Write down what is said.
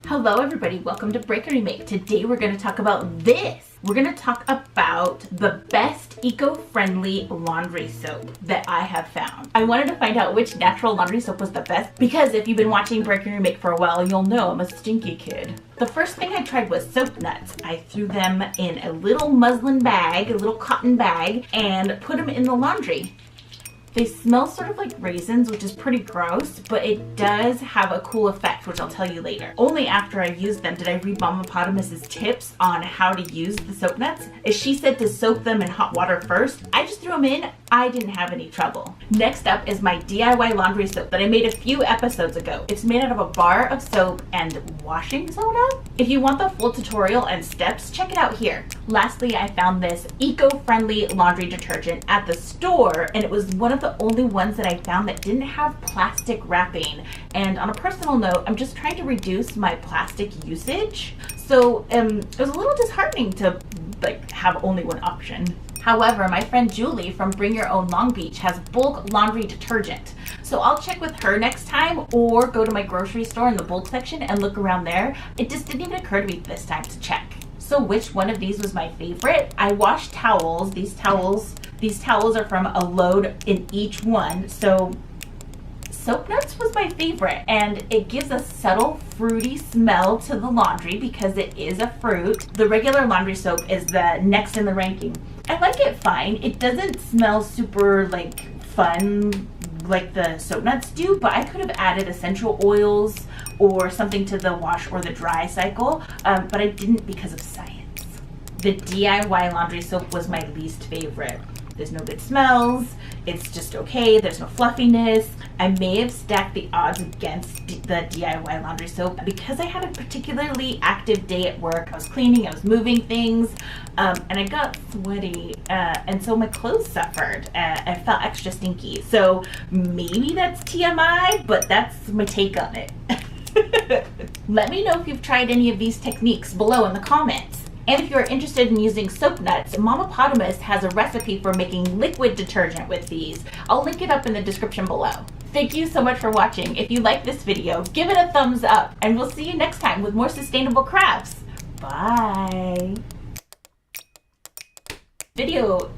Hello everybody, welcome to Break Remake. Today we're going to talk about this. We're going to talk about the best eco-friendly laundry soap that I have found. I wanted to find out which natural laundry soap was the best because if you've been watching Break Remake for a while, you'll know I'm a stinky kid. The first thing I tried was soap nuts. I threw them in a little muslin bag, a little cotton bag, and put them in the laundry. They smell sort of like raisins, which is pretty gross, but it does have a cool effect, which I'll tell you later. Only after I used them did I read Mamapotamus's tips on how to use the soap nuts. As she said to soak them in hot water first, I just threw them in. I didn't have any trouble. Next up is my DIY laundry soap that I made a few episodes ago. It's made out of a bar of soap and washing soda. If you want the full tutorial and steps, check it out here. Lastly, I found this eco-friendly laundry detergent at the store, and it was one of the only ones that I found that didn't have plastic wrapping. And on a personal note, I'm just trying to reduce my plastic usage. So it was a little disheartening to have only one option. However, my friend Julie from Bring Your Own Long Beach has bulk laundry detergent. So I'll check with her next time or go to my grocery store in the bulk section and look around there. It just didn't even occur to me this time to check. So which one of these was my favorite? I washed towels. These towels are from a load in each one. So soap nuts was my favorite, and it gives a subtle fruity smell to the laundry because it is a fruit. The regular laundry soap is the next in the ranking. I like it fine. It doesn't smell super fun like the soap nuts do, but I could have added essential oils or something to the wash or the dry cycle, but I didn't because of science. The DIY laundry soap was my least favorite. There's no good smells, it's just okay, there's no fluffiness. I may have stacked the odds against the DIY laundry soap because I had a particularly active day at work. I was cleaning, I was moving things, and I got sweaty, and so my clothes suffered. I felt extra stinky. So maybe that's TMI, but that's my take on it. Let me know if you've tried any of these techniques below in the comments. And if you're interested in using soap nuts, Mamapotamus has a recipe for making liquid detergent with these. I'll link it up in the description below. Thank you so much for watching. If you like this video, give it a thumbs up, and we'll see you next time with more sustainable crafts. Bye. Video.